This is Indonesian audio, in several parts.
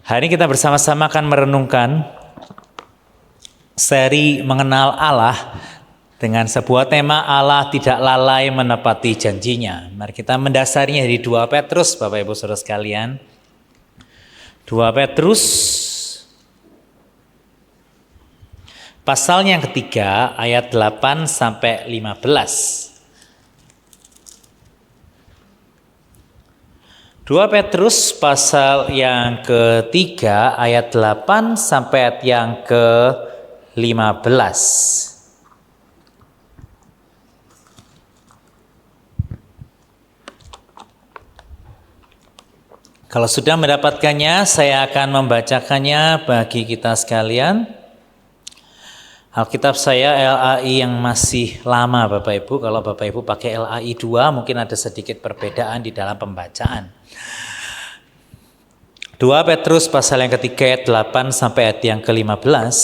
Hari ini kita bersama-sama akan merenungkan seri mengenal Allah dengan sebuah tema Allah tidak lalai menepati janjinya. Mari kita mendasarinya dari 2 Petrus, Bapak Ibu Saudara sekalian. 2 Petrus pasal yang ketiga ayat 8 sampai 15. 2 Petrus pasal yang ketiga ayat 8 sampai ayat yang ke-15. Kalau sudah mendapatkannya, saya akan membacakannya bagi kita sekalian. Alkitab saya LAI yang masih lama Bapak Ibu. Kalau Bapak Ibu pakai LAI 2 mungkin ada sedikit perbedaan di dalam pembacaan. 2 Petrus pasal yang ketiga ayat 8 sampai ayat yang ke-15.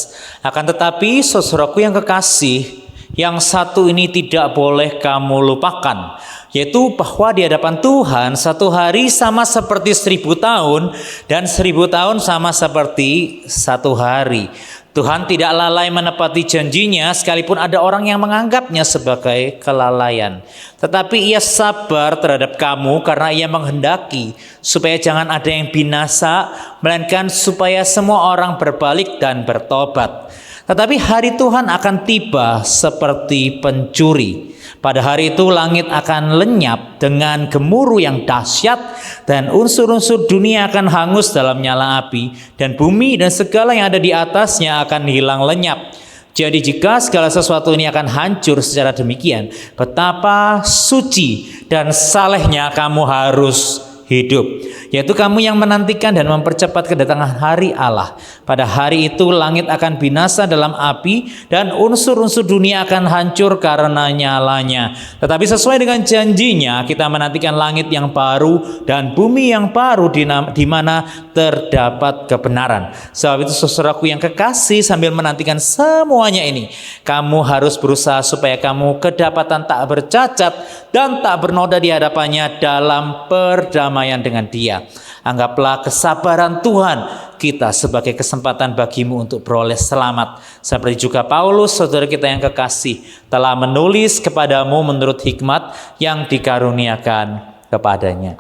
Akan tetapi saudaraku yang kekasih, yang satu ini tidak boleh kamu lupakan, yaitu bahwa di hadapan Tuhan satu hari sama seperti 1000 tahun dan 1000 tahun sama seperti satu hari. Tuhan tidak lalai menepati janjinya sekalipun ada orang yang menganggapnya sebagai kelalaian. Tetapi ia sabar terhadap kamu karena ia menghendaki supaya jangan ada yang binasa, melainkan supaya semua orang berbalik dan bertobat. Tetapi hari Tuhan akan tiba seperti pencuri. Pada hari itu langit akan lenyap dengan gemuruh yang dahsyat dan unsur-unsur dunia akan hangus dalam nyala api dan bumi dan segala yang ada di atasnya akan hilang lenyap. Jadi jika segala sesuatu ini akan hancur secara demikian, betapa suci dan salehnya kamu harus hidup, yaitu kamu yang menantikan dan mempercepat kedatangan hari Allah. Pada hari itu langit akan binasa dalam api dan unsur-unsur dunia akan hancur karena nyalanya. Tetapi sesuai dengan janjinya kita menantikan langit yang baru dan bumi yang baru di mana terdapat kebenaran. Sebab itu saudaraku yang kekasih, sambil menantikan semuanya ini, kamu harus berusaha supaya kamu kedapatan tak bercacat dan tak bernoda di hadapannya dalam perdamaian dengan Dia. Anggaplah kesabaran Tuhan kita sebagai kesempatan bagimu untuk beroleh selamat. Seperti juga Paulus, saudara kita yang kekasih, telah menulis kepadamu menurut hikmat yang dikaruniakan kepadanya.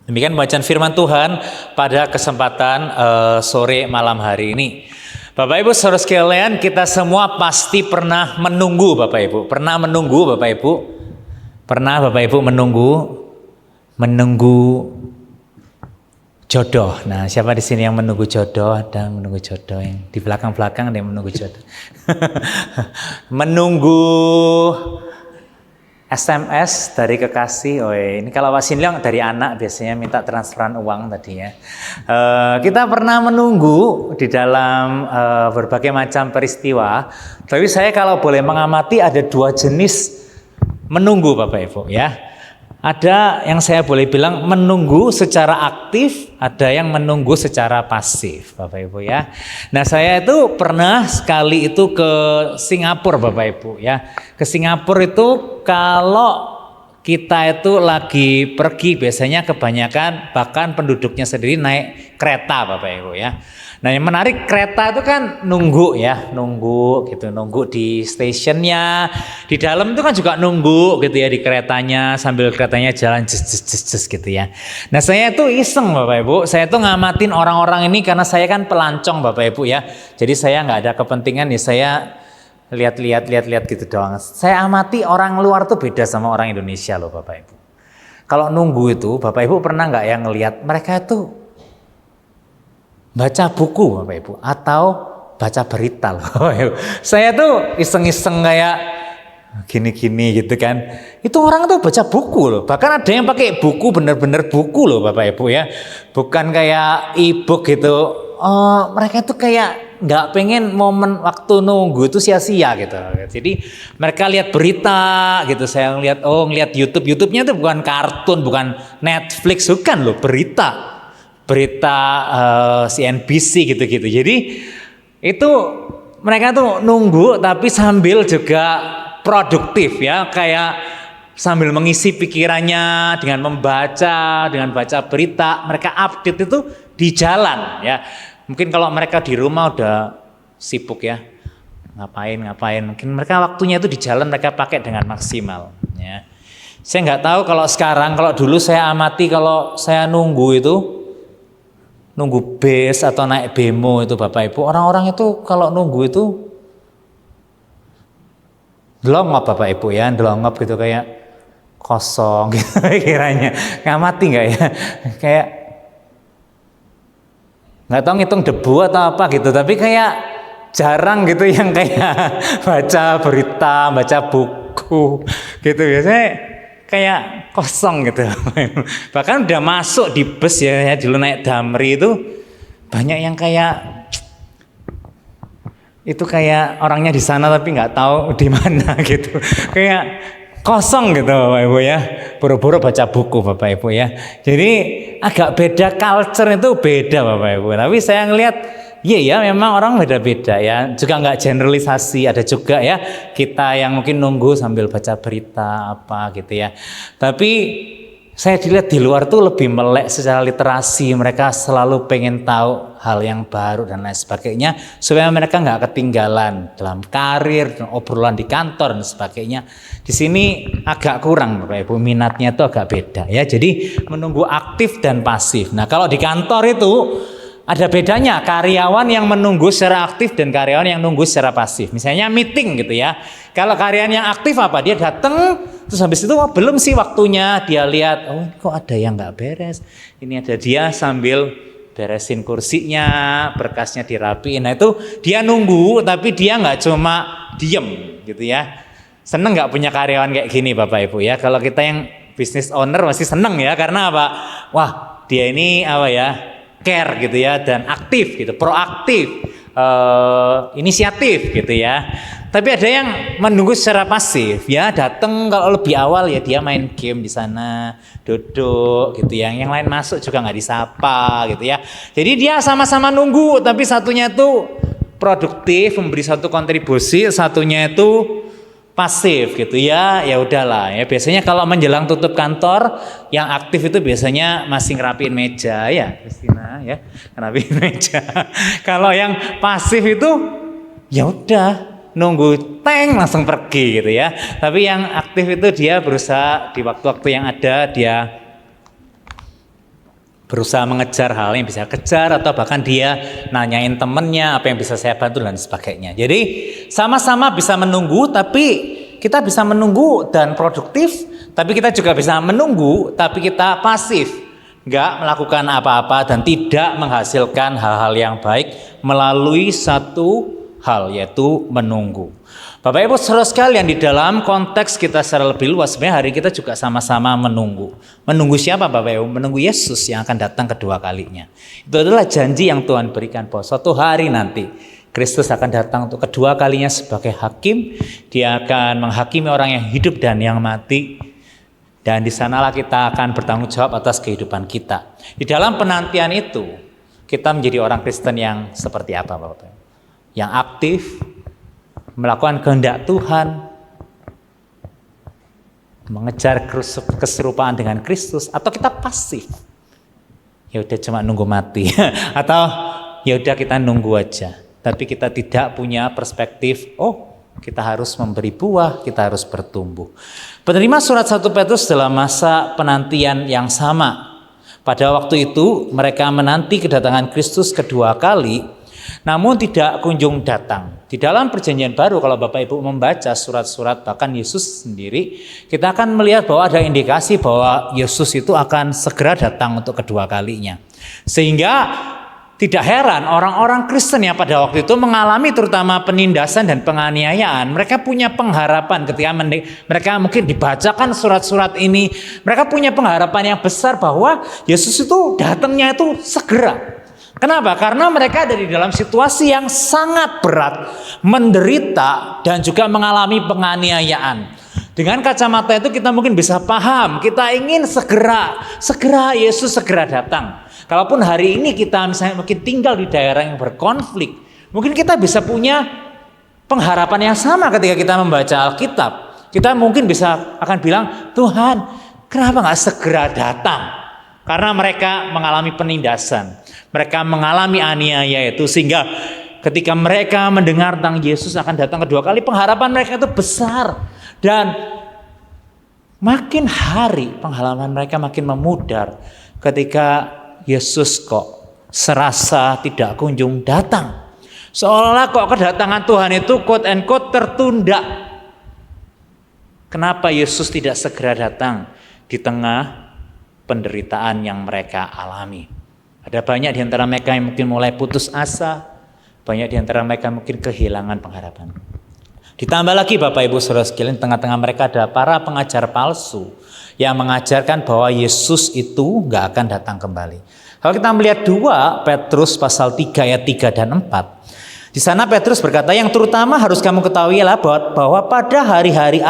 Demikian bacaan firman Tuhan pada kesempatan sore malam hari ini. Bapak Ibu saudara sekalian, kita semua pasti pernah menunggu Bapak Ibu. Pernah menunggu Bapak Ibu? Pernah Bapak Ibu menunggu jodoh. Nah, siapa di sini yang menunggu jodoh? Ada menunggu jodoh yang di belakang-belakang ada yang menunggu jodoh. Menunggu SMS dari kekasih. Oh, ini kalau Pak Sinliang dari anak biasanya minta transferan uang tadi ya. Kita pernah menunggu di dalam berbagai macam peristiwa. Tapi saya kalau boleh mengamati ada 2 jenis menunggu Bapak Ibu ya. Ada yang saya boleh bilang menunggu secara aktif, ada yang menunggu secara pasif Bapak Ibu ya. Nah, saya itu pernah sekali itu ke Singapura Bapak Ibu ya. Ke Singapura itu kalau kita itu lagi pergi biasanya kebanyakan bahkan penduduknya sendiri naik kereta Bapak Ibu ya. Nah, yang menarik kereta itu kan nunggu ya, nunggu di stasiunnya, di dalam itu kan juga nunggu gitu ya di keretanya sambil keretanya jalan jes gitu ya. Nah, saya tuh iseng Bapak Ibu, saya tuh ngamatin orang-orang ini karena saya kan pelancong Bapak Ibu ya. Jadi saya nggak ada kepentingan ya, saya lihat gitu doang. Saya amati orang luar tuh beda sama orang Indonesia loh Bapak Ibu. Kalau nunggu itu Bapak Ibu pernah nggak yang ngelihat mereka itu baca buku Bapak Ibu atau baca berita loh. Saya tuh iseng-iseng kayak gini-gini gitu kan. Itu orang tuh baca buku loh. Bahkan ada yang pakai buku bener-bener buku loh Bapak Ibu ya. Bukan kayak e-book gitu. Mereka tuh kayak nggak pengen momen waktu nunggu itu sia-sia gitu. Jadi mereka lihat berita gitu. Saya ngeliat YouTube-nya tuh bukan kartun, bukan Netflix, bukan loh, berita CNBC gitu-gitu. Jadi itu mereka tuh nunggu tapi sambil juga produktif ya, kayak sambil mengisi pikirannya dengan baca berita. Mereka update itu di jalan ya. Mungkin kalau mereka di rumah udah sibuk ya, ngapain. Mungkin mereka waktunya itu di jalan mereka pakai dengan maksimal ya. Saya nggak tahu kalau sekarang, kalau dulu saya amati kalau saya nunggu bis atau naik bemo itu Bapak Ibu, orang-orang itu kalau nunggu itu delongop Bapak Ibu ya, delongop gitu kayak kosong gitu kiranya. Ngamati nggak ya? Kayak nggak tahu ngitung debu atau apa gitu, tapi kayak jarang gitu yang kayak baca berita, baca buku gitu. Biasanya kayak kosong gitu. Bahkan udah masuk di bus ya dulu naik Damri itu banyak yang kayak itu kayak orangnya di sana tapi nggak tahu di mana gitu. Kayak kosong gitu Bapak Ibu ya. Buru-buru baca buku Bapak Ibu ya. Jadi agak beda, culture itu beda Bapak Ibu. Tapi saya ngelihat iya ya memang orang beda-beda ya, juga nggak generalisasi, ada juga ya kita yang mungkin nunggu sambil baca berita apa gitu ya. Tapi saya dilihat di luar tuh lebih melek secara literasi, mereka selalu pengen tahu hal yang baru dan lain sebagainya supaya mereka nggak ketinggalan dalam karir, obrolan di kantor dan sebagainya. Di sini agak kurang Bapak Ibu, minatnya itu agak beda ya. Jadi menunggu aktif dan pasif. Nah kalau di kantor itu ada bedanya karyawan yang menunggu secara aktif dan karyawan yang nunggu secara pasif. Misalnya meeting gitu ya. Kalau karyawan yang aktif apa? Dia datang terus habis itu belum sih waktunya. Dia lihat, oh kok ada yang nggak beres. Ini ada dia sambil beresin kursinya, berkasnya dirapiin. Nah itu dia nunggu tapi dia nggak cuma diem gitu ya. Seneng nggak punya karyawan kayak gini Bapak Ibu ya. Kalau kita yang business owner masih seneng ya. Karena apa? Wah dia ini apa ya? Care gitu ya dan aktif gitu, proaktif, inisiatif gitu ya. Tapi ada yang menunggu secara pasif ya, datang kalau lebih awal ya dia main game di sana, duduk gitu ya. Yang lain masuk juga nggak disapa gitu ya. Jadi dia sama-sama nunggu, tapi satunya itu produktif, memberi satu kontribusi, satunya itu pasif gitu ya. Ya udahlah ya. Biasanya kalau menjelang tutup kantor yang aktif itu biasanya masih ngerapiin meja ya Kristina ya, ngerapiin meja. Kalau yang pasif itu ya udah nunggu langsung pergi gitu ya. Tapi yang aktif itu dia berusaha di waktu-waktu yang ada dia berusaha mengejar hal yang bisa kejar atau bahkan dia nanyain temennya apa yang bisa saya bantu dan sebagainya. Jadi sama-sama bisa menunggu tapi kita bisa menunggu dan produktif, tapi kita juga bisa menunggu tapi kita pasif, nggak melakukan apa-apa dan tidak menghasilkan hal-hal yang baik melalui satu hal yaitu menunggu. Bapak Ibu saudara sekalian, di dalam konteks kita secara lebih luas sebenarnya hari kita juga sama-sama menunggu. Menunggu siapa Bapak Ibu? Menunggu Yesus yang akan datang kedua kalinya. Itu adalah janji yang Tuhan berikan bahwa suatu hari nanti Kristus akan datang untuk kedua kalinya sebagai hakim. Dia akan menghakimi orang yang hidup dan yang mati. Dan di sanalah kita akan bertanggung jawab atas kehidupan kita. Di dalam penantian itu kita menjadi orang Kristen yang seperti apa Bapak Ibu? Yang aktif, melakukan kehendak Tuhan, mengejar keserupaan dengan Kristus, atau kita pasif. Ya udah cuma nunggu mati atau ya udah kita nunggu aja. Tapi kita tidak punya perspektif, oh kita harus memberi buah, kita harus bertumbuh. Penerima surat 1 Petrus dalam masa penantian yang sama. Pada waktu itu mereka menanti kedatangan Kristus kedua kali, namun tidak kunjung datang. Di dalam perjanjian baru kalau Bapak Ibu membaca surat-surat bahkan Yesus sendiri, kita akan melihat bahwa ada indikasi bahwa Yesus itu akan segera datang untuk kedua kalinya. Sehingga tidak heran orang-orang Kristen yang pada waktu itu mengalami terutama penindasan dan penganiayaan, mereka punya pengharapan ketika mereka mungkin dibacakan surat-surat ini, mereka punya pengharapan yang besar bahwa Yesus itu datangnya itu segera. Kenapa? Karena mereka ada di dalam situasi yang sangat berat, menderita dan juga mengalami penganiayaan. Dengan kacamata itu kita mungkin bisa paham, kita ingin segera Yesus segera datang. Kalaupun hari ini kita misalnya mungkin tinggal di daerah yang berkonflik, mungkin kita bisa punya pengharapan yang sama ketika kita membaca Alkitab. Kita mungkin bisa akan bilang, Tuhan, kenapa nggak segera datang? Karena mereka mengalami penindasan. Mereka mengalami aniaya itu, sehingga ketika mereka mendengar tentang Yesus akan datang kedua kali, pengharapan mereka itu besar. Dan makin hari pengharapan mereka makin memudar ketika Yesus kok serasa tidak kunjung datang. Seolah-olah kok kedatangan Tuhan itu quote and quote tertunda. Kenapa Yesus tidak segera datang di tengah penderitaan yang mereka alami? Ada banyak di antara mereka yang mungkin mulai putus asa, banyak di antara mereka mungkin kehilangan pengharapan. Ditambah lagi Bapak Ibu Saudara sekalian, tengah-tengah mereka ada para pengajar palsu yang mengajarkan bahwa Yesus itu nggak akan datang kembali. Kalau kita melihat 2 Petrus pasal 3 ayat 3 dan 4. Di sana Petrus berkata, yang terutama harus kamu ketahui adalah bahwa pada hari-hari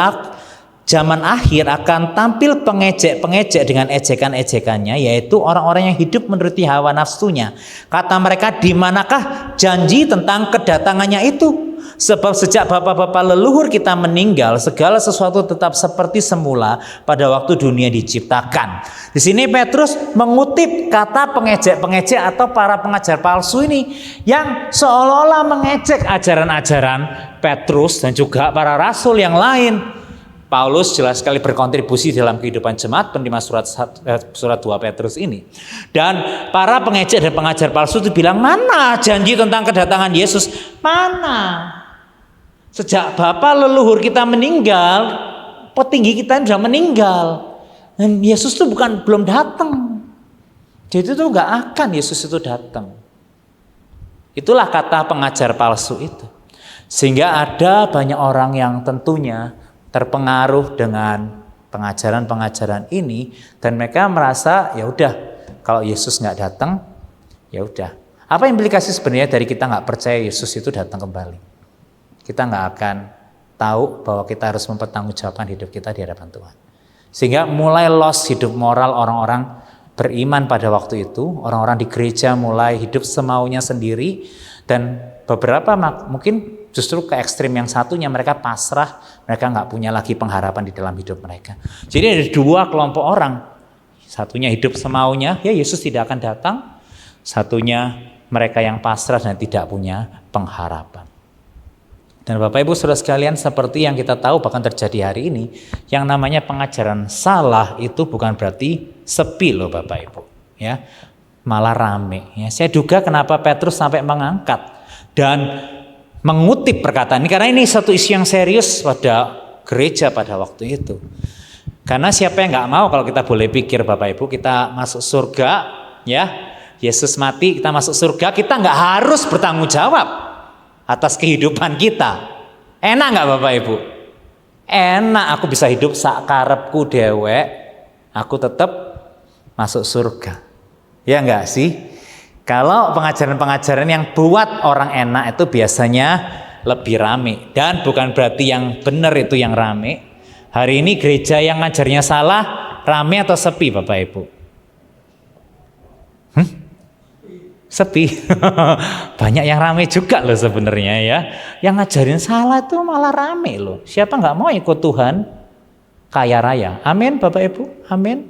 zaman akhir akan tampil pengejek-pengejek dengan ejekan-ejekannya, yaitu orang-orang yang hidup menuruti hawa nafsunya. Kata mereka, di manakah janji tentang kedatangannya itu? Sebab sejak bapak-bapak leluhur kita meninggal, segala sesuatu tetap seperti semula pada waktu dunia diciptakan. Di sini Petrus mengutip kata pengejek-pengejek atau para pengajar palsu ini yang seolah-olah mengejek ajaran-ajaran Petrus dan juga para rasul yang lain. Paulus jelas sekali berkontribusi dalam kehidupan jemaat penerima surat 2 Petrus ini. Dan para pengejek dan pengajar palsu itu bilang, mana janji tentang kedatangan Yesus? Mana? Sejak Bapa leluhur kita meninggal, petinggi kita sudah meninggal. Dan Yesus itu belum datang. Jadi itu nggak akan Yesus itu datang. Itulah kata pengajar palsu itu. Sehingga ada banyak orang yang tentunya terpengaruh dengan pengajaran-pengajaran ini dan mereka merasa ya udah kalau Yesus nggak datang ya udah. Apa implikasi sebenarnya dari kita nggak percaya Yesus itu datang kembali? Kita nggak akan tahu bahwa kita harus mempertanggungjawabkan hidup kita di hadapan Tuhan. Sehingga mulai lost hidup moral orang-orang beriman pada waktu itu, orang-orang di gereja mulai hidup semaunya sendiri dan beberapa mungkin justru ke ekstrim yang satunya, mereka pasrah, mereka nggak punya lagi pengharapan di dalam hidup mereka. Jadi ada 2 kelompok orang, satunya hidup semaunya, ya Yesus tidak akan datang, satunya mereka yang pasrah dan tidak punya pengharapan. Dan Bapak Ibu Saudara sekalian, seperti yang kita tahu bahkan terjadi hari ini, yang namanya pengajaran salah itu bukan berarti sepi loh Bapak Ibu, ya, malah rame. Ya, saya duga kenapa Petrus sampai mengangkat dan mengutip perkataan ini, karena ini satu isu yang serius pada gereja pada waktu itu. Karena siapa yang nggak mau kalau kita boleh pikir Bapak Ibu, kita masuk surga, ya, Yesus mati, kita masuk surga, kita nggak harus bertanggung jawab atas kehidupan kita. Enak nggak Bapak Ibu? Enak, aku bisa hidup sakarepku dewek, aku tetap masuk surga. Ya enggak sih? Kalau pengajaran-pengajaran yang buat orang enak itu biasanya lebih rame. Dan bukan berarti yang benar itu yang rame. Hari ini gereja yang ngajarnya salah, rame atau sepi Bapak Ibu? Sepi. Banyak yang rame juga loh sebenarnya ya. Yang ngajarin salah itu malah rame loh. Siapa nggak mau ikut Tuhan kaya raya? Amin Bapak Ibu. Amin.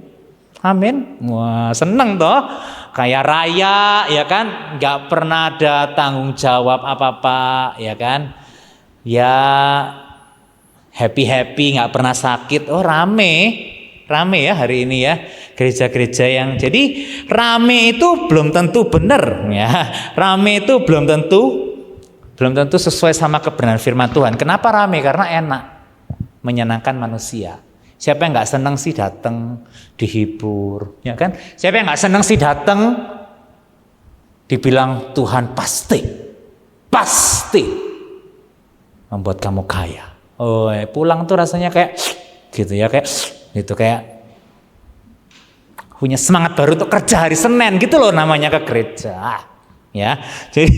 Amin. Wah, seneng toh. Kaya raya ya kan, nggak pernah ada tanggung jawab apa-apa ya kan. Ya happy nggak pernah sakit. Oh rame ya hari ini ya gereja-gereja yang jadi rame itu belum tentu benar ya, rame itu belum tentu sesuai sama kebenaran firman Tuhan. Kenapa rame? Karena enak, menyenangkan manusia. Siapa yang nggak senang sih datang dihibur, ya kan? Siapa yang nggak senang sih datang dibilang Tuhan pasti membuat kamu kaya. Oh, pulang tuh rasanya kayak gitu ya, kayak punya semangat baru untuk kerja hari Senin gitu loh namanya ke gereja. Ya. Jadi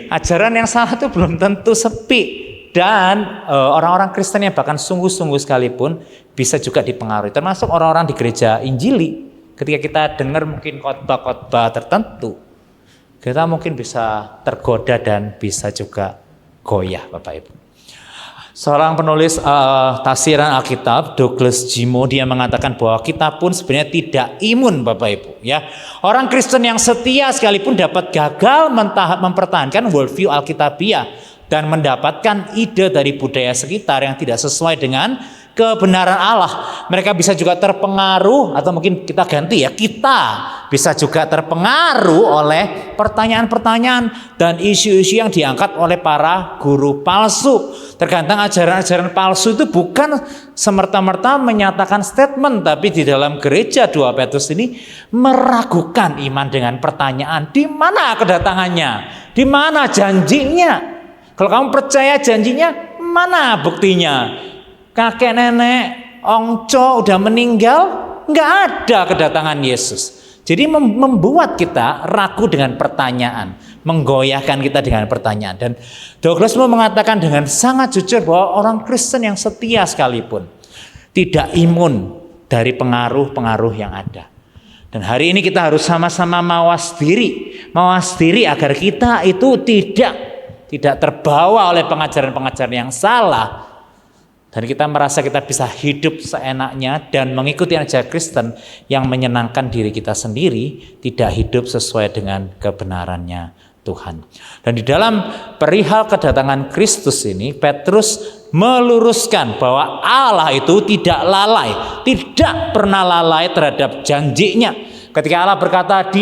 ajaran yang salah itu belum tentu sepi dan orang-orang Kristen yang bahkan sungguh-sungguh sekalipun bisa juga dipengaruhi, termasuk orang-orang di gereja Injili. Ketika kita dengar mungkin khotbah-khotbah tertentu, kita mungkin bisa tergoda dan bisa juga goyah Bapak Ibu. Seorang penulis tafsiran Alkitab, Douglas Jimo, dia mengatakan bahwa kita pun sebenarnya tidak imun, Bapak Ibu. Ya, orang Kristen yang setia sekalipun dapat gagal mempertahankan worldview Alkitabiah dan mendapatkan ide dari budaya sekitar yang tidak sesuai dengan kebenaran Allah. Mereka bisa juga terpengaruh, atau mungkin kita ganti ya, kita bisa juga terpengaruh oleh pertanyaan-pertanyaan dan isu-isu yang diangkat oleh para guru palsu. Tergantung ajaran-ajaran palsu itu bukan semerta-merta menyatakan statement, tapi di dalam gereja 2 Petrus ini meragukan iman dengan pertanyaan, di mana kedatangannya, di mana janjinya. Kalau kamu percaya janjinya, mana buktinya? Kakek nenek ongco udah meninggal, nggak ada kedatangan Yesus. Jadi membuat kita ragu dengan pertanyaan, menggoyahkan kita dengan pertanyaan. Dan Douglas mau mengatakan dengan sangat jujur bahwa orang Kristen yang setia sekalipun tidak imun dari pengaruh-pengaruh yang ada. Dan hari ini kita harus sama-sama mawas diri agar kita itu tidak terbawa oleh pengajaran-pengajaran yang salah. Dan kita merasa kita bisa hidup seenaknya dan mengikuti ajaran Kristen yang menyenangkan diri kita sendiri, tidak hidup sesuai dengan kebenarannya Tuhan. Dan di dalam perihal kedatangan Kristus ini, Petrus meluruskan bahwa Allah itu tidak lalai, tidak pernah lalai terhadap janjinya. Ketika Allah berkata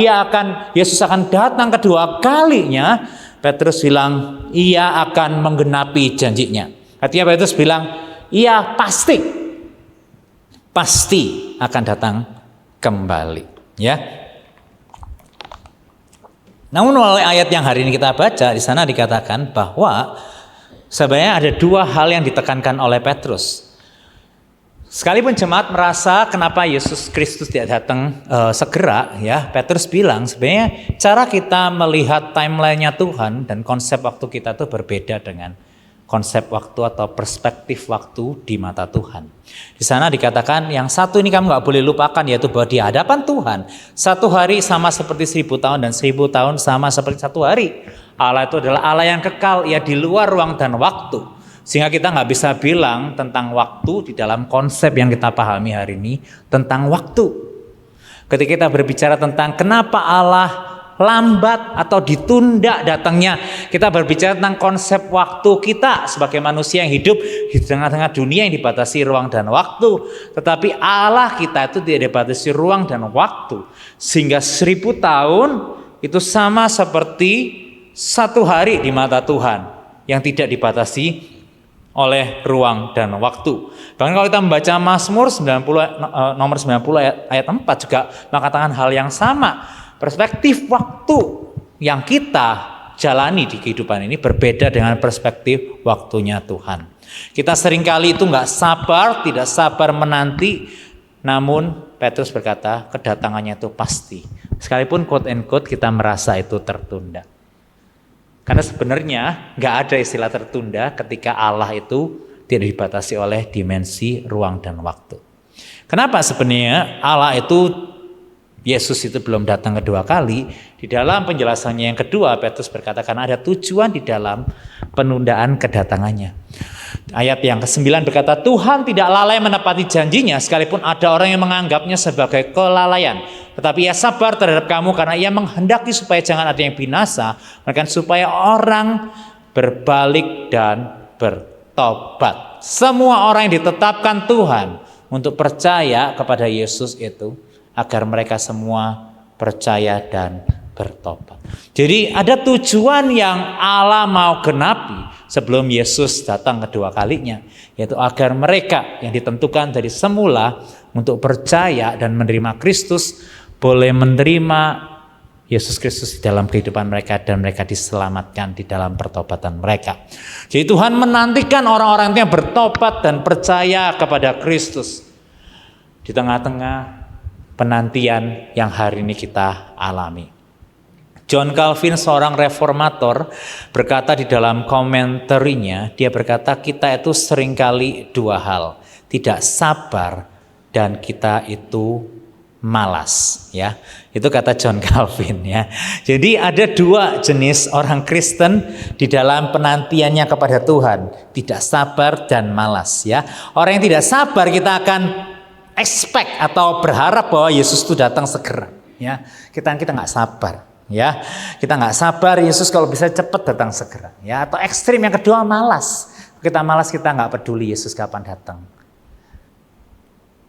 Yesus akan datang kedua kalinya, Petrus bilang ia akan menggenapi janjinya. Artinya Petrus bilang ia pasti akan datang kembali, ya. Namun oleh ayat yang hari ini kita baca, di sana dikatakan bahwa sebenarnya ada 2 hal yang ditekankan oleh Petrus. Sekalipun jemaat merasa kenapa Yesus Kristus tidak datang segera, ya, Petrus bilang sebenarnya cara kita melihat timeline-nya Tuhan dan konsep waktu kita itu berbeda dengan konsep waktu atau perspektif waktu di mata Tuhan. Di sana dikatakan yang satu ini kamu gak boleh lupakan, yaitu bahwa di hadapan Tuhan 1 hari sama seperti 1000 tahun dan 1000 tahun sama seperti 1 hari. Allah itu adalah Allah yang kekal, ia di luar ruang dan waktu. Sehingga kita gak bisa bilang tentang waktu di dalam konsep yang kita pahami hari ini tentang waktu. Ketika kita berbicara tentang kenapa Allah lambat atau ditunda datangnya, kita berbicara tentang konsep waktu kita sebagai manusia yang hidup di tengah-tengah dunia yang dibatasi ruang dan waktu. Tetapi Allah kita itu tidak dibatasi ruang dan waktu, sehingga 1000 tahun itu sama seperti 1 hari di mata Tuhan yang tidak dibatasi oleh ruang dan waktu. Bahkan kalau kita membaca Mazmur nomor 90 ayat 4 juga mengatakan hal yang sama. Perspektif waktu yang kita jalani di kehidupan ini berbeda dengan perspektif waktunya Tuhan. Kita seringkali itu tidak sabar menanti, namun Petrus berkata kedatangannya itu pasti. Sekalipun quote and quote kita merasa itu tertunda. Karena sebenarnya nggak ada istilah tertunda ketika Allah itu tidak dibatasi oleh dimensi ruang dan waktu. Kenapa sebenarnya Allah itu Yesus itu belum datang kedua kali? Di dalam penjelasannya yang kedua, Petrus berkata karena ada tujuan di dalam penundaan kedatangannya. Ayat yang ke-9 berkata, Tuhan tidak lalai menepati janjinya, sekalipun ada orang yang menganggapnya sebagai kelalaian. Tetapi ia sabar terhadap kamu karena ia menghendaki supaya jangan ada yang binasa, melainkan supaya orang berbalik dan bertobat. Semua orang yang ditetapkan Tuhan untuk percaya kepada Yesus itu, agar mereka semua percaya dan bertobat. Jadi ada tujuan yang Allah mau genapi sebelum Yesus datang kedua kalinya, yaitu agar mereka yang ditentukan dari semula untuk percaya dan menerima Kristus boleh menerima Yesus Kristus di dalam kehidupan mereka dan mereka diselamatkan di dalam pertobatan mereka. Jadi Tuhan menantikan orang-orang yang bertobat dan percaya kepada Kristus di tengah-tengah penantian yang hari ini kita alami. John Calvin, seorang reformator, berkata di dalam komentarnya, dia berkata kita itu seringkali 2 hal, tidak sabar dan kita itu malas, ya. Itu kata John Calvin, ya. Jadi ada dua jenis orang Kristen di dalam penantiannya kepada Tuhan, tidak sabar dan malas, ya. Orang yang tidak sabar kita akan expect atau berharap bahwa Yesus itu datang segera, ya. Kita nggak sabar, ya. Kita nggak sabar Yesus kalau bisa cepat datang segera, ya. Atau ekstrim yang kedua malas. Kita malas, kita nggak peduli Yesus kapan datang.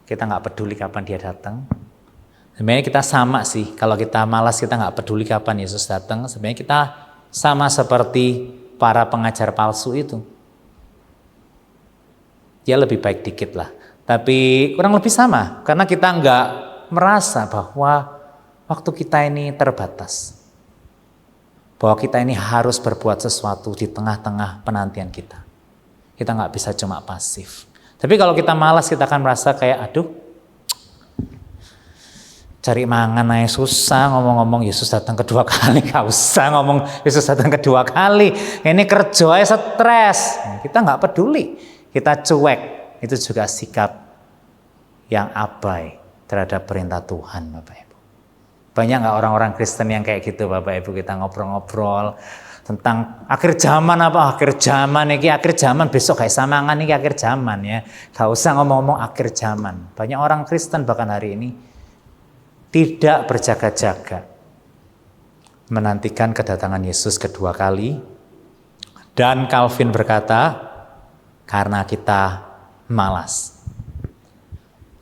Kita nggak peduli kapan dia datang. Sebenarnya kita sama sih, kalau kita malas kita nggak peduli kapan Yesus datang, sebenarnya kita sama seperti para pengajar palsu itu. Ya lebih baik dikit lah, tapi kurang lebih sama, karena kita nggak merasa bahwa waktu kita ini terbatas. Bahwa kita ini harus berbuat sesuatu di tengah-tengah penantian kita. Kita nggak bisa cuma pasif. Tapi kalau kita malas kita akan merasa kayak aduh, cari mangan aja susah, ngomong-ngomong Yesus datang kedua kali, gak usah ngomong Yesus datang kedua kali, ini kerja aja stres. Kita nggak peduli, kita cuek. Itu juga sikap yang abai terhadap perintah Tuhan, Bapak Ibu. Banyak nggak orang-orang Kristen yang kayak gitu, Bapak Ibu? Kita ngobrol-ngobrol tentang akhir zaman, akhir zaman besok kayak samangan ini akhir zaman, ya. Gak usah ngomong-ngomong akhir zaman. Banyak orang Kristen bahkan hari ini tidak berjaga-jaga menantikan kedatangan Yesus kedua kali. Dan Calvin berkata, karena kita malas,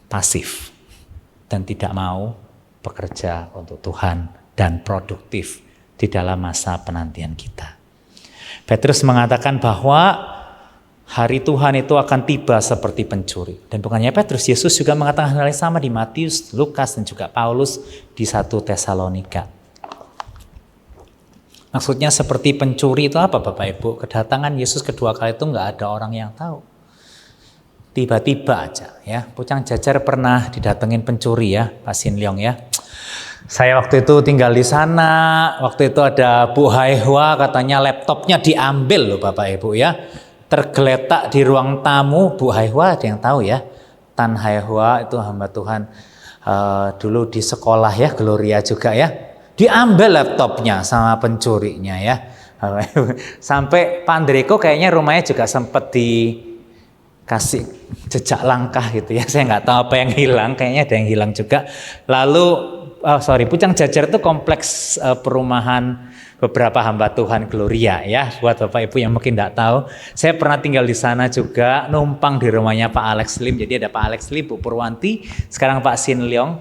pasif, dan tidak mau bekerja untuk Tuhan dan produktif di dalam masa penantian kita. Petrus mengatakan bahwa hari Tuhan itu akan tiba seperti pencuri. Dan bukannya Petrus, Yesus juga mengatakan hal yang sama di Matius, Lukas, dan juga Paulus di 1 Tesalonika. Maksudnya seperti pencuri itu apa, Bapak Ibu? Kedatangan Yesus kedua kali itu nggak ada orang yang tahu. Tiba-tiba aja, ya. Pucang Jajar pernah didatengin pencuri, ya, Pak Sin Leong, ya. Saya waktu itu tinggal di sana, waktu itu ada Bu Haihwa, katanya laptopnya diambil loh Bapak Ibu, ya. Tergeletak di ruang tamu. Bu Haihwa ada yang tahu, ya? Tan Haihwa itu hamba Tuhan dulu di sekolah, ya, Gloria juga, ya. Diambil laptopnya sama pencurinya, ya. Sampai Pak Andreko kayaknya rumahnya juga sempat dikasih jejak langkah gitu, ya. Saya nggak tahu apa yang hilang, kayaknya ada yang hilang juga. Lalu Pucang Jajar itu kompleks perumahan beberapa hamba Tuhan Gloria, ya. Buat Bapak Ibu yang mungkin tidak tahu, saya pernah tinggal di sana juga, numpang di rumahnya Pak Alex Lim. Jadi ada Pak Alex Lim, Bu Purwanti, sekarang Pak Sin Leong.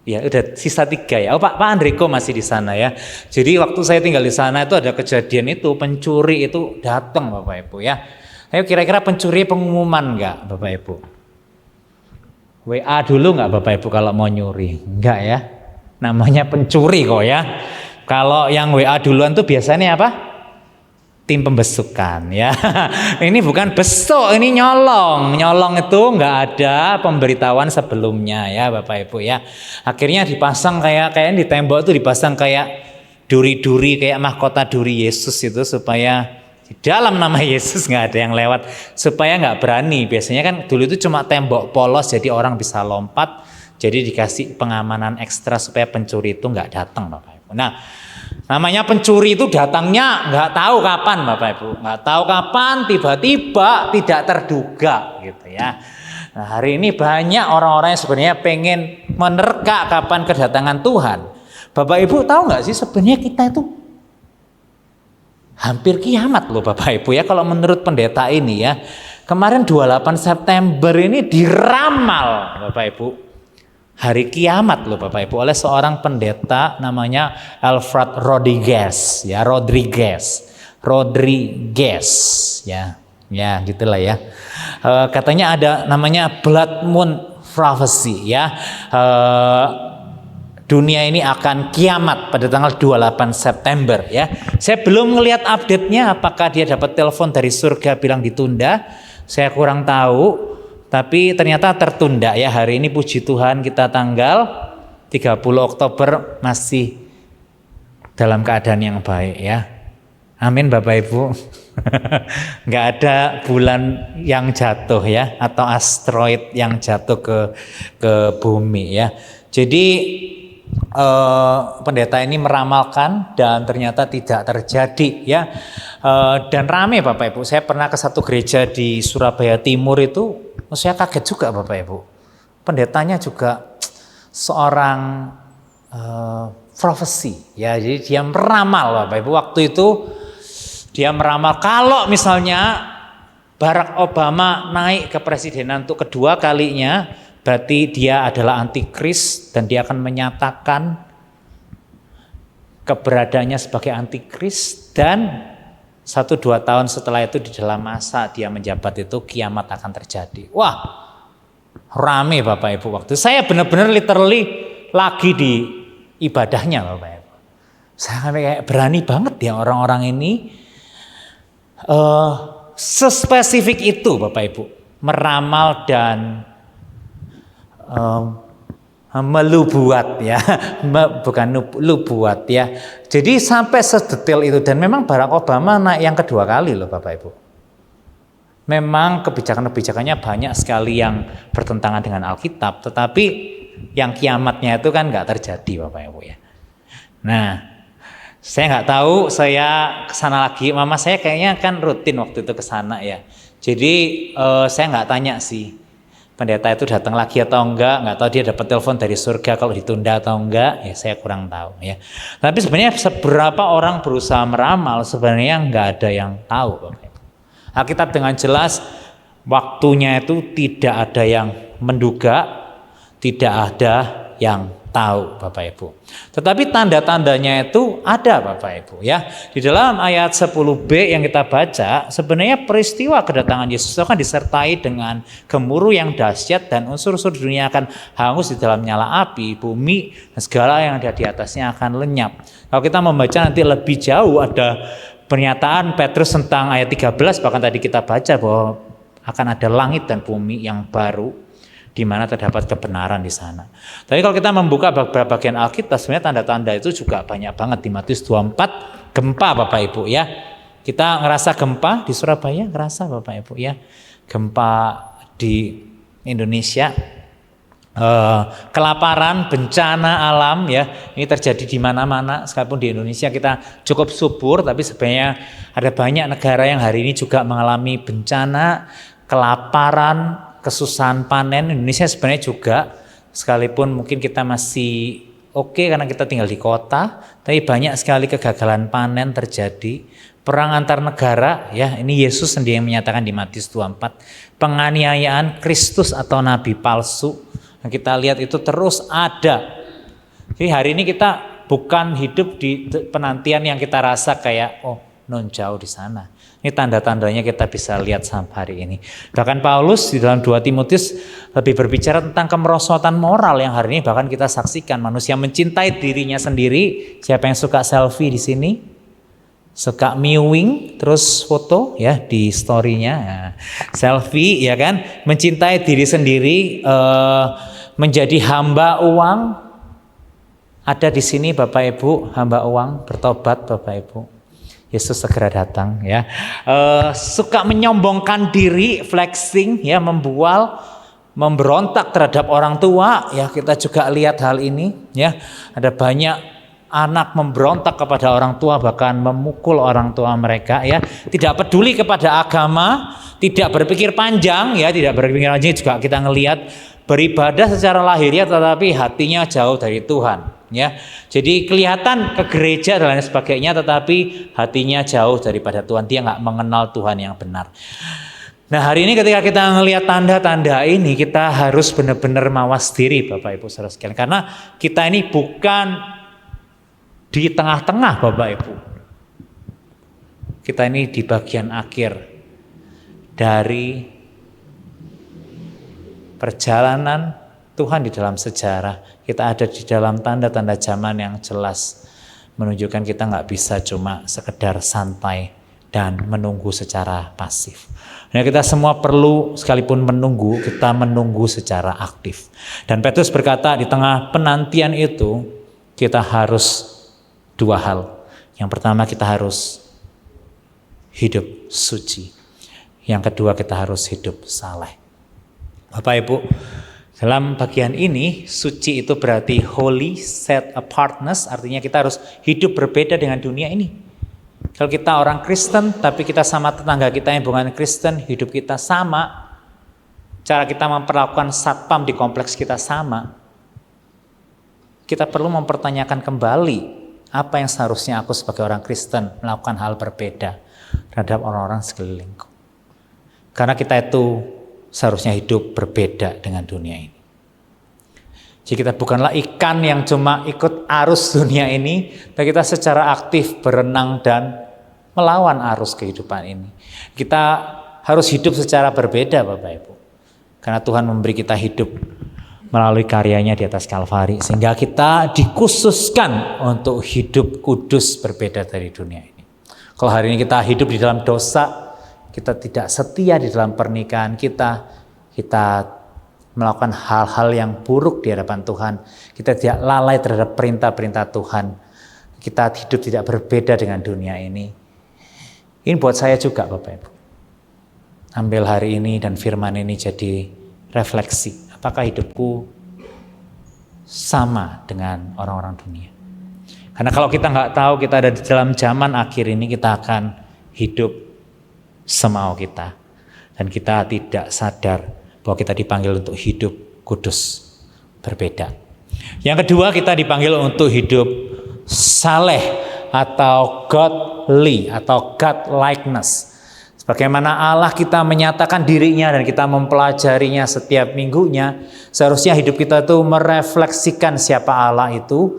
Ya udah sisa 3, ya. Pak Andreko masih di sana, ya. Jadi waktu saya tinggal di sana itu ada kejadian itu, pencuri itu datang, Bapak Ibu, ya. Ayo kira-kira pencuri pengumuman nggak, Bapak Ibu? WA dulu nggak Bapak Ibu kalau mau nyuri? Enggak, ya. Namanya pencuri kok, ya. Kalau yang WA duluan tuh biasanya apa? Tim pembesukan, ya. Ini bukan besuk, ini nyolong. Nyolong itu nggak ada pemberitahuan sebelumnya, ya Bapak Ibu, ya. Akhirnya dipasang kayak di tembok tuh dipasang kayak duri-duri, kayak mahkota duri Yesus itu, supaya di dalam nama Yesus nggak ada yang lewat, supaya nggak berani. Biasanya kan dulu itu cuma tembok polos, jadi orang bisa lompat, jadi dikasih pengamanan ekstra supaya pencuri itu nggak datang, Bapak Ibu. Nah, namanya pencuri itu datangnya nggak tahu kapan, Bapak Ibu, nggak tahu kapan, tiba-tiba tidak terduga, gitu, ya. Nah, hari ini banyak orang-orang yang sebenarnya pengen menerka kapan kedatangan Tuhan. Bapak Ibu tahu nggak sih sebenarnya kita itu hampir kiamat loh Bapak Ibu, ya, kalau menurut pendeta ini, ya. Kemarin 28 September ini diramal Bapak Ibu hari kiamat loh Bapak Ibu oleh seorang pendeta namanya Alfred Rodriguez, ya. Rodriguez, ya. Ya, gitulah, ya. Katanya ada namanya Blood Moon Prophecy, ya. Dunia ini akan kiamat pada tanggal 28 September, ya. Saya belum melihat update-nya, apakah dia dapat telepon dari surga bilang ditunda. Saya kurang tahu, tapi ternyata tertunda, ya. Hari ini puji Tuhan kita tanggal 30 Oktober masih dalam keadaan yang baik, ya. Amin Bapak Ibu. Nggak ada bulan yang jatuh ya, atau asteroid yang jatuh ke bumi ya. Jadi pendeta ini meramalkan dan ternyata tidak terjadi ya. Dan rame Bapak Ibu. Saya pernah ke satu gereja di Surabaya Timur itu, saya kaget juga Bapak Ibu. Pendetanya juga seorang profesi ya, jadi dia meramal Bapak Ibu. Waktu itu dia meramal kalau misalnya Barack Obama naik ke presidenan untuk kedua kalinya, berarti dia adalah antikris dan dia akan menyatakan keberadaannya sebagai antikris, dan 1-2 tahun setelah itu di dalam masa dia menjabat itu kiamat akan terjadi. Wah, rame Bapak Ibu waktu. Saya benar-benar literally lagi di ibadahnya Bapak Ibu. Saya kayak berani banget ya orang-orang ini sespesifik itu Bapak Ibu, meramal dan melubuat ya, bukan lubuat ya. Jadi sampai sedetail itu, dan memang Barack Obama naik yang kedua kali loh Bapak Ibu. Memang kebijakan-kebijakannya banyak sekali yang bertentangan dengan Alkitab, tetapi yang kiamatnya itu kan nggak terjadi Bapak Ibu ya. Nah, saya nggak tahu, saya kesana lagi, mama saya kayaknya kan rutin waktu itu kesana ya. Jadi saya nggak tanya sih pendeta itu datang lagi atau nggak tahu dia dapat telepon dari surga kalau ditunda atau enggak, ya saya kurang tahu ya. Tapi sebenarnya seberapa orang berusaha meramal, sebenarnya nggak ada yang tahu Bapak Ibu. Alkitab dengan jelas waktunya itu tidak ada yang menduga, tidak ada yang tahu Bapak Ibu. Tetapi tanda-tandanya itu ada Bapak Ibu ya. Di dalam ayat 10b yang kita baca, sebenarnya peristiwa kedatangan Yesus itu akan disertai dengan gemuruh yang dahsyat dan unsur-unsur dunia akan hangus di dalam nyala api, bumi dan segala yang ada di atasnya akan lenyap. Kalau kita membaca nanti lebih jauh, ada pernyataan Petrus tentang ayat 13, bahkan tadi kita baca bahwa akan ada langit dan bumi yang baru, di mana terdapat kebenaran di sana. Tapi kalau kita membuka beberapa bagian Alkitab, sebenarnya tanda-tanda itu juga banyak banget. Di Matius 24, gempa Bapak Ibu ya. Kita ngerasa gempa di Surabaya, ngerasa Bapak Ibu ya. Gempa di Indonesia, kelaparan, bencana alam ya, ini terjadi di mana-mana. Sekalipun di Indonesia kita cukup subur, tapi sebenarnya ada banyak negara yang hari ini juga mengalami bencana, kelaparan, kesusahan panen. Indonesia sebenarnya juga, sekalipun mungkin kita masih oke karena kita tinggal di kota, tapi banyak sekali kegagalan panen terjadi. Perang antar negara ya, ini Yesus sendiri yang menyatakan di Matius 24, penganiayaan Kristus atau nabi palsu. Nah, kita lihat itu terus ada. Jadi hari ini kita bukan hidup di penantian yang kita rasa kayak non jauh di sana. Ini tanda-tandanya kita bisa lihat sampai hari ini. Bahkan Paulus di dalam 2 Timotius lebih berbicara tentang kemerosotan moral yang hari ini bahkan kita saksikan. Manusia mencintai dirinya sendiri. Siapa yang suka selfie di sini? Suka mewing terus foto ya di story-nya. Nah, selfie ya kan, mencintai diri sendiri, menjadi hamba uang. Ada di sini Bapak Ibu, hamba uang, bertobat Bapak Ibu. Yesus segera datang ya. Suka menyombongkan diri, flexing ya, membual, memberontak terhadap orang tua ya, kita juga lihat hal ini ya. Ada banyak anak memberontak kepada orang tua, bahkan memukul orang tua mereka ya. Tidak peduli kepada agama, tidak berpikir panjang ya, tidak berpikir panjang. Juga kita ngelihat beribadah secara lahiriah tetapi hatinya jauh dari Tuhan ya. Jadi kelihatan ke gereja dan lain sebagainya tetapi hatinya jauh daripada Tuhan. Dia nggak mengenal Tuhan yang benar. Nah hari ini ketika kita ngelihat tanda-tanda ini, kita harus benar-benar mawas diri Bapak Ibu saudara sekalian, karena kita ini bukan di tengah-tengah Bapak Ibu. Kita ini di bagian akhir dari perjalanan Tuhan di dalam sejarah. Kita ada di dalam tanda-tanda zaman yang jelas menunjukkan kita nggak bisa cuma sekedar santai dan menunggu secara pasif. Nah, kita semua perlu, sekalipun menunggu, kita menunggu secara aktif. Dan Petrus berkata di tengah penantian itu kita harus 2 hal. Yang pertama kita harus hidup suci. Yang kedua, kita harus hidup saleh. Bapak Ibu, dalam bagian ini suci itu berarti holy, set apartness, artinya kita harus hidup berbeda dengan dunia ini. Kalau kita orang Kristen tapi kita sama tetangga kita yang bukan Kristen, hidup kita sama, cara kita memperlakukan satpam di kompleks kita sama. Kita perlu mempertanyakan kembali, apa yang seharusnya aku sebagai orang Kristen melakukan hal berbeda terhadap orang-orang sekelilingku. Karena kita itu seharusnya hidup berbeda dengan dunia ini. Jadi kita bukanlah ikan yang cuma ikut arus dunia ini, tapi kita secara aktif berenang dan melawan arus kehidupan ini. Kita harus hidup secara berbeda, Bapak Ibu. Karena Tuhan memberi kita hidup melalui karyanya di atas Kalvari, sehingga kita dikhususkan untuk hidup kudus berbeda dari dunia ini. Kalau hari ini kita hidup di dalam dosa, kita tidak setia di dalam pernikahan kita melakukan hal-hal yang buruk di hadapan Tuhan, kita tidak lalai terhadap perintah-perintah Tuhan, kita hidup tidak berbeda dengan dunia ini. Ini buat saya juga, Bapak Ibu. Ambil hari ini dan firman ini jadi refleksi. Apakah hidupku sama dengan orang-orang dunia? Karena kalau kita nggak tahu kita ada di dalam zaman akhir ini, kita akan hidup semau kita. Dan kita tidak sadar bahwa kita dipanggil untuk hidup kudus, berbeda. Yang kedua, kita dipanggil untuk hidup saleh atau godly atau God-likeness. Sebagaimana Allah kita menyatakan dirinya dan kita mempelajarinya setiap minggunya, seharusnya hidup kita itu merefleksikan siapa Allah itu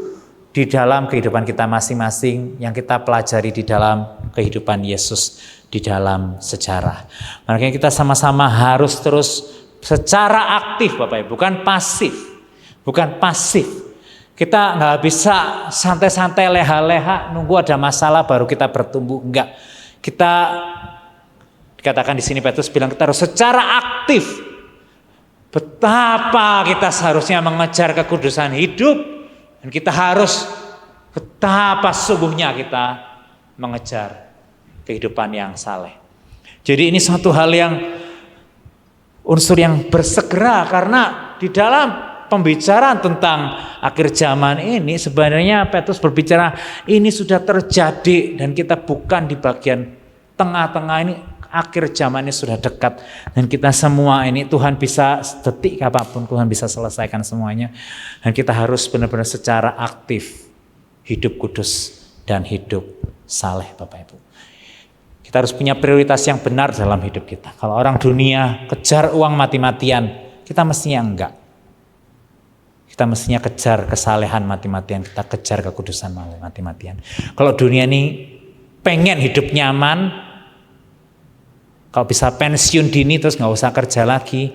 di dalam kehidupan kita masing-masing yang kita pelajari di dalam kehidupan Yesus di dalam sejarah. Makanya kita sama-sama harus terus secara aktif, Bapak Ibu, bukan pasif. Bukan pasif. Kita nggak bisa santai-santai leha-leha nunggu ada masalah baru kita bertumbuh. Enggak. Kita dikatakan di sini Petrus bilang kita harus secara aktif. Betapa kita seharusnya mengejar kekudusan hidup dan kita harus betapa sungguhnya kita mengejar kehidupan yang saleh. Jadi ini suatu hal yang unsur yang bersegera karena di dalam pembicaraan tentang akhir zaman ini sebenarnya Petrus berbicara ini sudah terjadi dan kita bukan di bagian tengah-tengah ini, akhir zaman ini sudah dekat dan kita semua ini Tuhan bisa detik apapun Tuhan bisa selesaikan semuanya dan kita harus benar-benar secara aktif hidup kudus dan hidup saleh, Bapak Ibu. Kita harus punya prioritas yang benar dalam hidup kita. Kalau orang dunia kejar uang mati-matian, kita mestinya enggak. Kita mestinya kejar kesalehan mati-matian, kita kejar kekudusan mati-matian. Kalau dunia ini pengen hidup nyaman, kalau bisa pensiun dini terus nggak usah kerja lagi,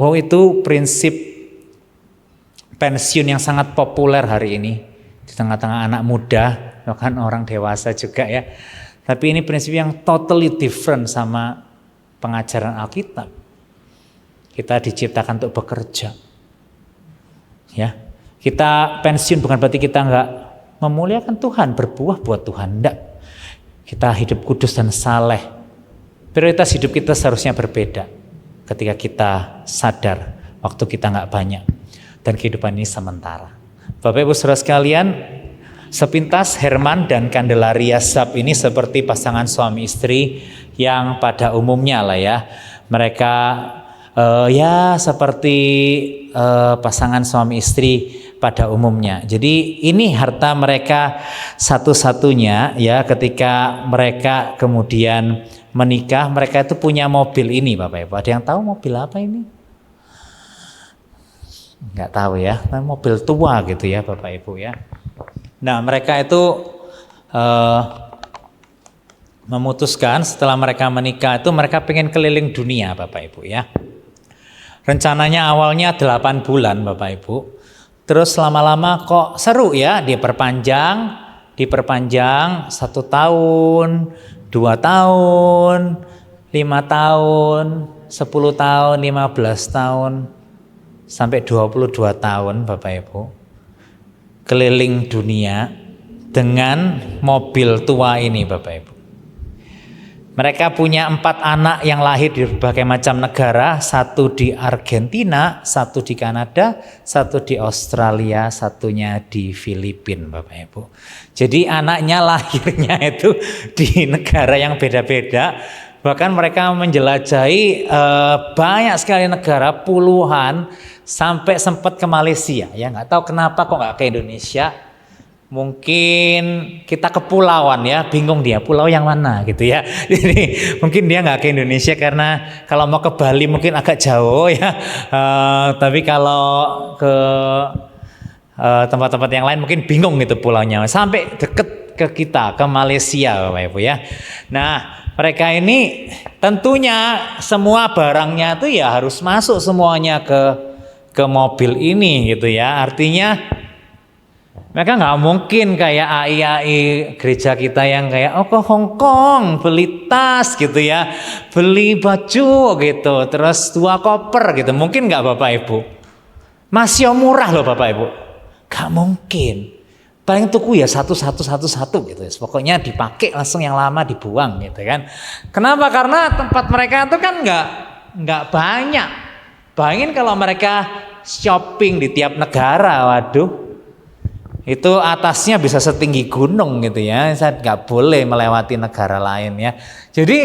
oh itu prinsip pensiun yang sangat populer hari ini di tengah-tengah anak muda, bahkan orang dewasa juga ya. Tapi ini prinsip yang totally different sama pengajaran Alkitab. Kita diciptakan untuk bekerja. Ya, kita pensiun bukan berarti kita nggak memuliakan Tuhan, berbuah buat Tuhan, enggak. Kita hidup kudus dan saleh. Prioritas hidup kita seharusnya berbeda ketika kita sadar waktu kita nggak banyak dan kehidupan ini sementara. Bapak Ibu Saudara sekalian, sepintas Herman dan Candelaria Sap ini seperti pasangan suami istri yang pada umumnya lah ya, mereka ya seperti pasangan suami istri pada umumnya. Jadi ini harta mereka satu-satunya ya, ketika mereka kemudian menikah, mereka itu punya mobil ini, Bapak Ibu. Ada yang tahu mobil apa ini? Enggak tahu ya, mobil tua gitu ya Bapak Ibu ya. Nah, mereka itu memutuskan setelah mereka menikah itu mereka pengen keliling dunia, Bapak Ibu ya. Rencananya awalnya 8 bulan Bapak Ibu. Terus lama-lama kok seru ya, diperpanjang 1 tahun, 2 tahun, 5 tahun, 10 tahun, 15 tahun, sampai 22 tahun Bapak Ibu. Keliling dunia dengan mobil tua ini Bapak Ibu. Mereka punya 4 anak yang lahir di berbagai macam negara, 1 di Argentina, 1 di Kanada, 1 di Australia, 1-nya di Filipina, Bapak Ibu. Jadi anaknya lahirnya itu di negara yang beda-beda. Bahkan mereka menjelajahi banyak sekali negara, puluhan, sampai sempat ke Malaysia. Ya nggak tahu kenapa kok nggak ke Indonesia. Mungkin kita kepulauan ya, bingung dia pulau yang mana gitu ya. Jadi mungkin dia nggak ke Indonesia karena kalau mau ke Bali mungkin agak jauh ya. Tapi kalau ke tempat-tempat yang lain mungkin bingung gitu pulaunya. Sampai deket ke kita, ke Malaysia Bapak Ibu ya. Nah mereka ini tentunya semua barangnya itu ya harus masuk semuanya ke mobil ini gitu ya. Artinya mereka nggak mungkin kayak AI gereja kita yang kayak ke Hong Kong beli tas gitu ya, beli baju gitu, terus 2 koper gitu. Mungkin nggak Bapak Ibu? Masih murah loh Bapak Ibu. Nggak mungkin. Paling tuku ya satu gitu. Pokoknya dipakai langsung, yang lama dibuang gitu kan. Kenapa? Karena tempat mereka itu kan nggak banyak. Bayangin kalau mereka shopping di tiap negara, waduh. Itu atasnya bisa setinggi gunung gitu ya. Saya nggak boleh melewati negara lain ya. Jadi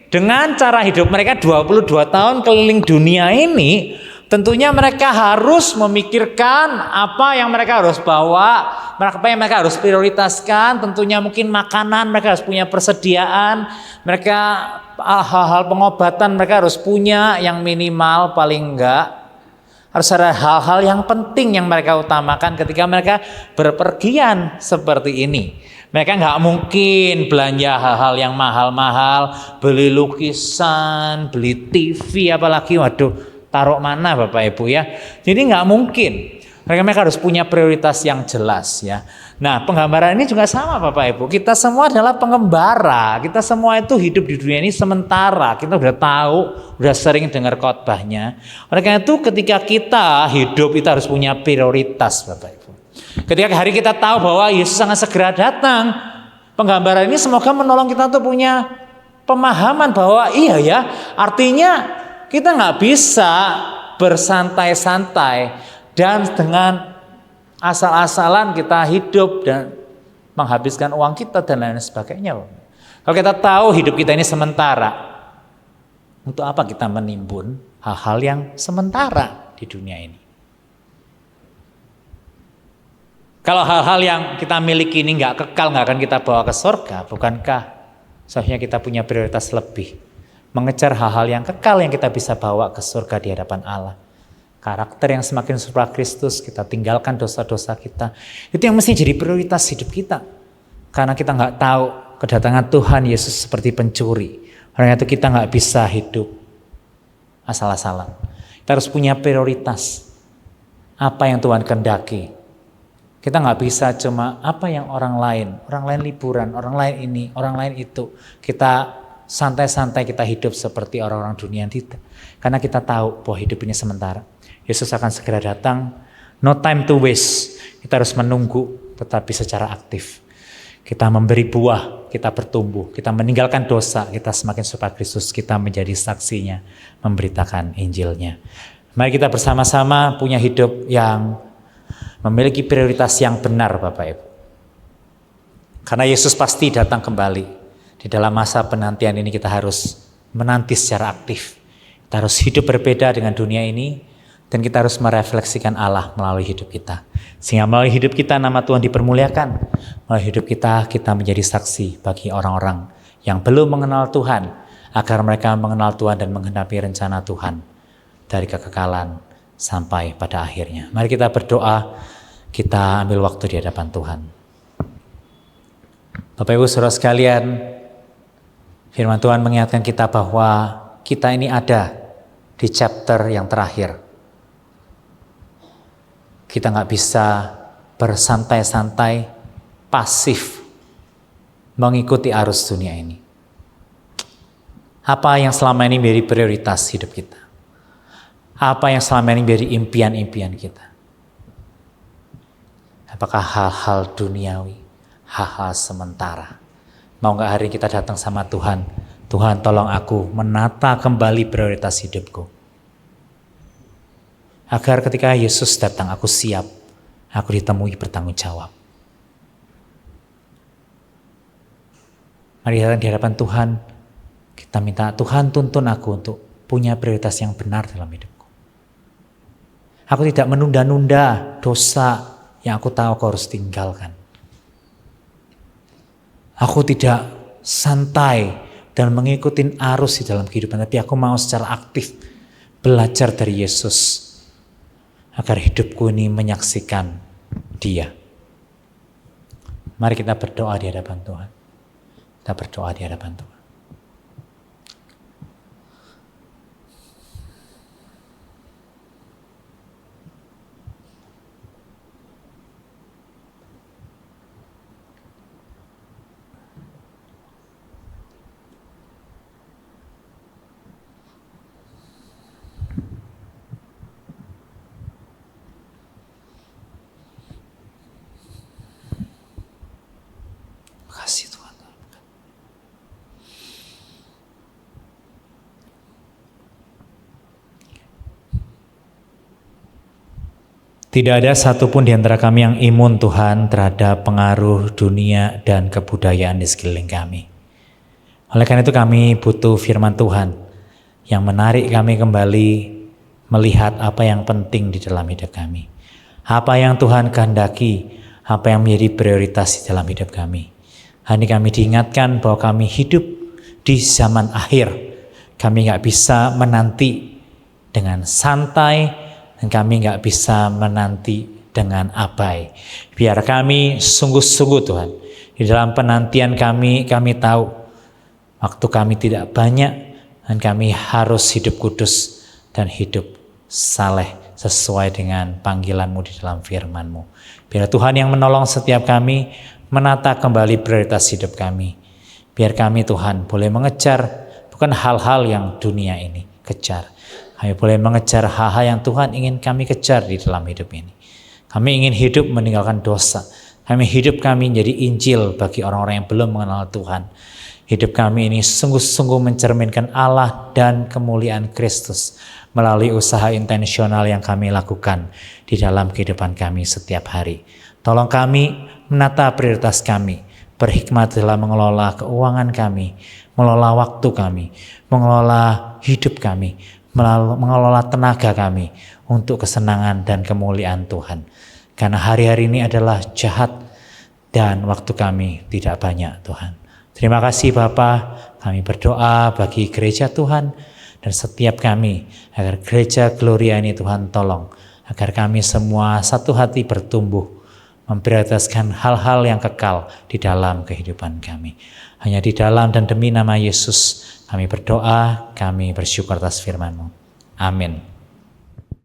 dengan cara hidup mereka 22 tahun keliling dunia ini, tentunya mereka harus memikirkan apa yang mereka harus bawa, apa yang mereka harus prioritaskan. Tentunya mungkin makanan mereka harus punya persediaan, mereka hal-hal pengobatan mereka harus punya yang minimal paling enggak. Harus ada hal-hal yang penting yang mereka utamakan ketika mereka berpergian seperti ini. Mereka nggak mungkin belanja hal-hal yang mahal-mahal, beli lukisan, beli TV, apalagi waduh taruh mana Bapak Ibu ya. Jadi nggak mungkin. Mereka harus punya prioritas yang jelas ya. Nah penggambaran ini juga sama Bapak Ibu. Kita semua adalah pengembara. Kita semua itu hidup di dunia ini sementara. Kita udah tahu, udah sering dengar khotbahnya. Oleh karena itu ketika kita hidup itu harus punya prioritas Bapak Ibu. Ketika hari kita tahu bahwa Yesus sangat segera datang, penggambaran ini semoga menolong kita untuk punya pemahaman bahwa iya ya, artinya kita nggak bisa bersantai-santai dan dengan asal-asalan kita hidup dan menghabiskan uang kita dan lain sebagainya. Kalau kita tahu hidup kita ini sementara, untuk apa kita menimbun hal-hal yang sementara di dunia ini? Kalau hal-hal yang kita miliki ini nggak kekal, nggak akan kita bawa ke surga, bukankah seharusnya kita punya prioritas lebih? Mengejar hal-hal yang kekal yang kita bisa bawa ke surga di hadapan Allah. Karakter yang semakin serupa Kristus, kita tinggalkan dosa-dosa kita. Itu yang mesti jadi prioritas hidup kita. Karena kita nggak tahu kedatangan Tuhan Yesus seperti pencuri. Karena itu kita nggak bisa hidup asal-asalan. Kita harus punya prioritas. Apa yang Tuhan kehendaki. Kita nggak bisa cuma apa yang orang lain liburan, orang lain ini, orang lain itu. Kita santai-santai kita hidup seperti orang-orang dunia tidak. Karena kita tahu bahwa hidup ini sementara. Yesus akan segera datang. No time to waste. Kita harus menunggu tetapi secara aktif. Kita memberi buah, kita bertumbuh, kita meninggalkan dosa, kita semakin serupa Kristus, kita menjadi saksinya, memberitakan Injilnya. Mari kita bersama-sama punya hidup yang memiliki prioritas yang benar Bapak Ibu. Karena Yesus pasti datang kembali. Di dalam masa penantian ini kita harus menanti secara aktif. Kita harus hidup berbeda dengan dunia ini. Dan kita harus merefleksikan Allah melalui hidup kita. Sehingga melalui hidup kita nama Tuhan dipermuliakan. Melalui hidup kita menjadi saksi bagi orang-orang yang belum mengenal Tuhan. Agar mereka mengenal Tuhan dan menggenapi rencana Tuhan. Dari kekekalan sampai pada akhirnya. Mari kita berdoa, kita ambil waktu di hadapan Tuhan. Bapak Ibu saudara sekalian, firman Tuhan mengingatkan kita bahwa kita ini ada di chapter yang terakhir. Kita nggak bisa bersantai-santai, pasif, mengikuti arus dunia ini. Apa yang selama ini menjadi prioritas hidup kita? Apa yang selama ini menjadi impian-impian kita? Apakah hal-hal duniawi, hal-hal sementara? Mau nggak hari kita datang sama Tuhan, Tuhan, tolong aku menata kembali prioritas hidupku. Agar ketika Yesus datang, aku siap, aku ditemui bertanggung jawab. Mari di hadapan Tuhan, kita minta Tuhan tuntun aku untuk punya prioritas yang benar dalam hidupku. Aku tidak menunda-nunda dosa yang aku tahu aku harus tinggalkan. Aku tidak santai dan mengikuti arus di dalam kehidupan, tapi aku mau secara aktif belajar dari Yesus agar hidupku ini menyaksikan Dia. Mari kita berdoa di hadapan Tuhan. Kita berdoa di hadapan Tuhan. Kasih Tuhan. Tidak ada satupun di antara kami yang imun Tuhan terhadap pengaruh dunia dan kebudayaan di sekeliling kami. Oleh karena itu kami butuh firman Tuhan yang menarik kami kembali melihat apa yang penting di dalam hidup kami. Apa yang Tuhan kehendaki, apa yang menjadi prioritas di dalam hidup kami. Hari ini kami diingatkan bahwa kami hidup di zaman akhir. Kami gak bisa menanti dengan santai, dan kami gak bisa menanti dengan abai. Biar kami sungguh-sungguh Tuhan. Di dalam penantian kami tahu waktu kami tidak banyak, dan kami harus hidup kudus dan hidup saleh sesuai dengan panggilan-Mu di dalam firman-Mu. Biar Tuhan yang menolong setiap kami menata kembali prioritas hidup kami. Biar kami Tuhan boleh mengejar bukan hal-hal yang dunia ini kejar. Kami boleh mengejar hal-hal yang Tuhan ingin kami kejar di dalam hidup ini. Kami ingin hidup meninggalkan dosa. Hidup kami menjadi Injil bagi orang-orang yang belum mengenal Tuhan. Hidup kami ini sungguh-sungguh mencerminkan Allah dan kemuliaan Kristus melalui usaha intensional yang kami lakukan di dalam kehidupan kami setiap hari. Tolong kami menata prioritas kami, berhikmat dalam mengelola keuangan kami, mengelola waktu kami, mengelola hidup kami, mengelola tenaga kami untuk kesenangan dan kemuliaan Tuhan. Karena hari-hari ini adalah jahat dan waktu kami tidak banyak Tuhan. Terima kasih Bapa, kami berdoa bagi gereja Tuhan dan setiap kami agar gereja Gloria ini Tuhan tolong. Agar kami semua satu hati bertumbuh, memprioritaskan hal-hal yang kekal di dalam kehidupan kami. Hanya di dalam dan demi nama Yesus kami berdoa, kami bersyukur atas firman-Mu. Amin.